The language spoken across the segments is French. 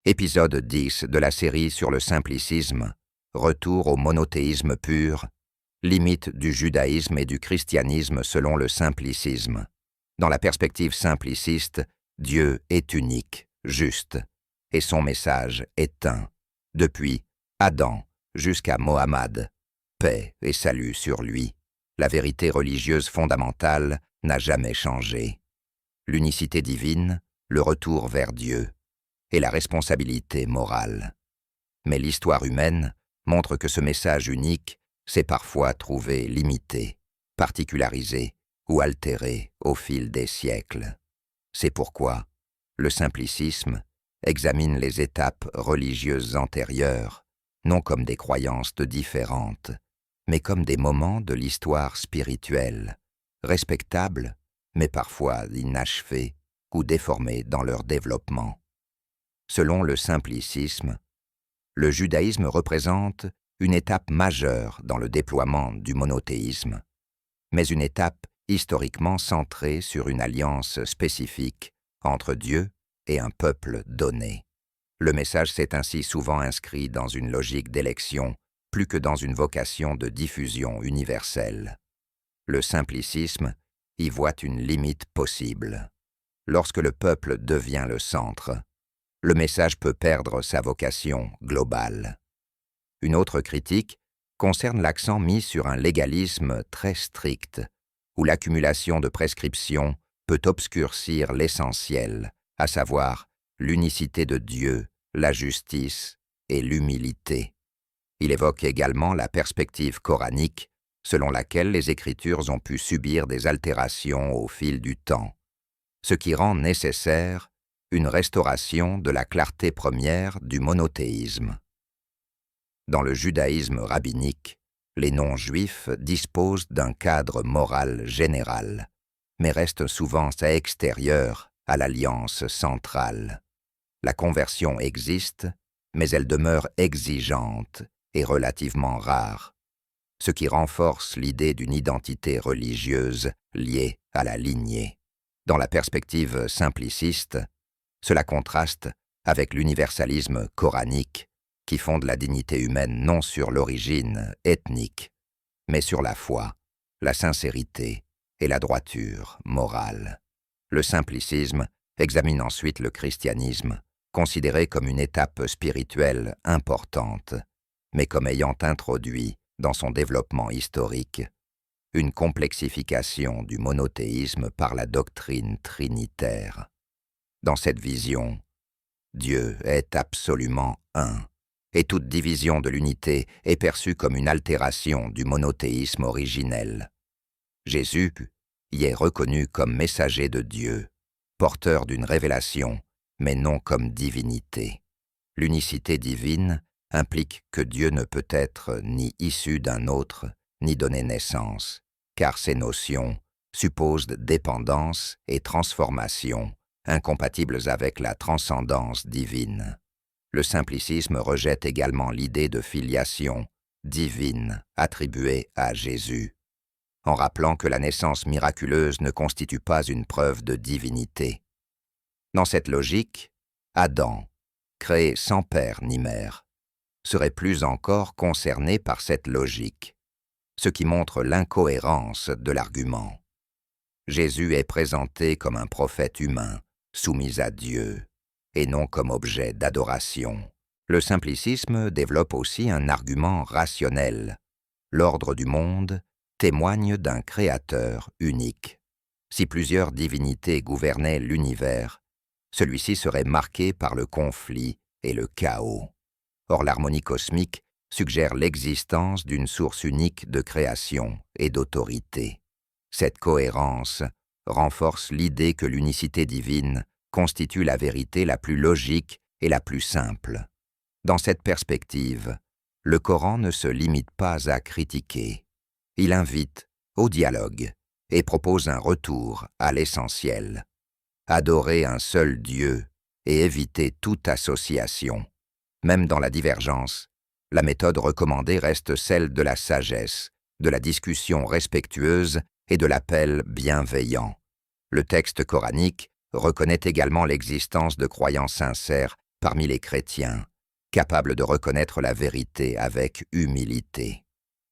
Épisode 10 de la série sur le simplicisme, retour au monothéisme pur, limite du judaïsme et du christianisme selon le simplicisme. Dans la perspective simpliciste, Dieu est unique, juste, et son message est un, depuis Adam jusqu'à Mohammed, paix et salut sur lui. La vérité religieuse fondamentale n'a jamais changé. L'unicité divine, le retour vers Dieu, et la responsabilité morale. Mais l'histoire humaine montre que ce message unique s'est parfois trouvé limité, particularisé ou altéré au fil des siècles. C'est pourquoi le simplicisme examine les étapes religieuses antérieures, non comme des croyances différentes, mais comme des moments de l'histoire spirituelle, respectables, mais parfois inachevés ou déformés dans leur développement. Selon le simplicisme, le judaïsme représente une étape majeure dans le déploiement du monothéisme, mais une étape historiquement centrée sur une alliance spécifique entre Dieu et un peuple donné. Le message s'est ainsi souvent inscrit dans une logique d'élection plus que dans une vocation de diffusion universelle. Le simplicisme y voit une limite possible. Lorsque le peuple devient le centre, le message peut perdre sa vocation globale. Une autre critique concerne l'accent mis sur un légalisme très strict, où l'accumulation de prescriptions peut obscurcir l'essentiel, à savoir l'unicité de Dieu, la justice et l'humilité. Il évoque également la perspective coranique, selon laquelle les Écritures ont pu subir des altérations au fil du temps, ce qui rend nécessaire une restauration de la clarté première du monothéisme. Dans le judaïsme rabbinique, les non-juifs disposent d'un cadre moral général, mais restent souvent extérieurs à l'alliance centrale. La conversion existe, mais elle demeure exigeante et relativement rare, ce qui renforce l'idée d'une identité religieuse liée à la lignée. Dans la perspective simpliciste, cela contraste avec l'universalisme coranique qui fonde la dignité humaine non sur l'origine ethnique, mais sur la foi, la sincérité et la droiture morale. Le simplicisme examine ensuite le christianisme, considéré comme une étape spirituelle importante, mais comme ayant introduit, dans son développement historique, une complexification du monothéisme par la doctrine trinitaire. Dans cette vision, Dieu est absolument un, et toute division de l'unité est perçue comme une altération du monothéisme originel. Jésus y est reconnu comme messager de Dieu, porteur d'une révélation, mais non comme divinité. L'unicité divine implique que Dieu ne peut être ni issu d'un autre, ni donner naissance, car ces notions supposent dépendance et transformation, incompatibles avec la transcendance divine. Le simplicisme rejette également l'idée de filiation divine attribuée à Jésus, en rappelant que la naissance miraculeuse ne constitue pas une preuve de divinité. Dans cette logique, Adam, créé sans père ni mère, serait plus encore concerné par cette logique, ce qui montre l'incohérence de l'argument. Jésus est présenté comme un prophète humain, soumis à Dieu, et non comme objet d'adoration. Le simplicisme développe aussi un argument rationnel. L'ordre du monde témoigne d'un créateur unique. Si plusieurs divinités gouvernaient l'univers, celui-ci serait marqué par le conflit et le chaos. Or, l'harmonie cosmique suggère l'existence d'une source unique de création et d'autorité. Cette cohérence renforce l'idée que l'unicité divine constitue la vérité la plus logique et la plus simple. Dans cette perspective, le Coran ne se limite pas à critiquer. Il invite au dialogue et propose un retour à l'essentiel. Adorer un seul Dieu et éviter toute association. Même dans la divergence, la méthode recommandée reste celle de la sagesse, de la discussion respectueuse et de l'appel bienveillant. Le texte coranique reconnaît également l'existence de croyances sincères parmi les chrétiens, capables de reconnaître la vérité avec humilité.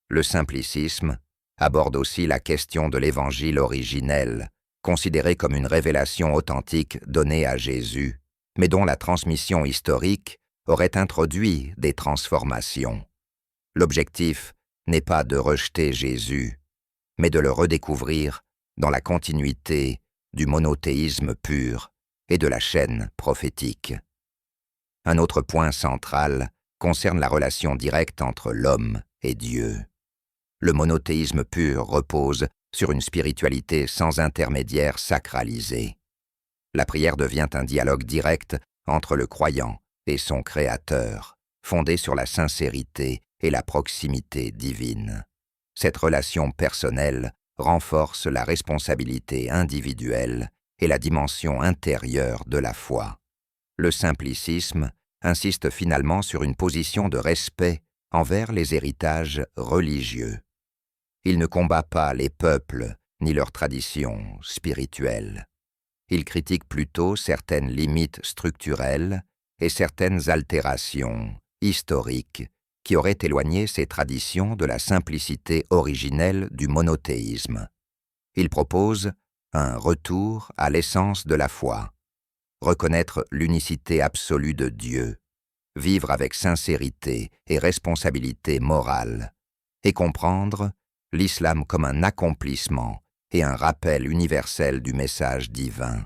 Le simplicisme aborde aussi la question de l'évangile originel, considéré comme une révélation authentique donnée à Jésus, mais dont la transmission historique aurait introduit des transformations. L'objectif n'est pas de rejeter Jésus, mais de le redécouvrir dans la continuité du monothéisme pur et de la chaîne prophétique. Un autre point central concerne la relation directe entre l'homme et Dieu. Le monothéisme pur repose sur une spiritualité sans intermédiaire sacralisée. La prière devient un dialogue direct entre le croyant et son Créateur, fondé sur la sincérité et la proximité divine. Cette relation personnelle renforce la responsabilité individuelle et la dimension intérieure de la foi. Le simplicisme insiste finalement sur une position de respect envers les héritages religieux. Il ne combat pas les peuples ni leurs traditions spirituelles. Il critique plutôt certaines limites structurelles et certaines altérations historiques qui auraient éloigné ces traditions de la simplicité originelle du monothéisme. Il propose un retour à l'essence de la foi, reconnaître l'unicité absolue de Dieu, vivre avec sincérité et responsabilité morale, et comprendre l'islam comme un accomplissement et un rappel universel du message divin.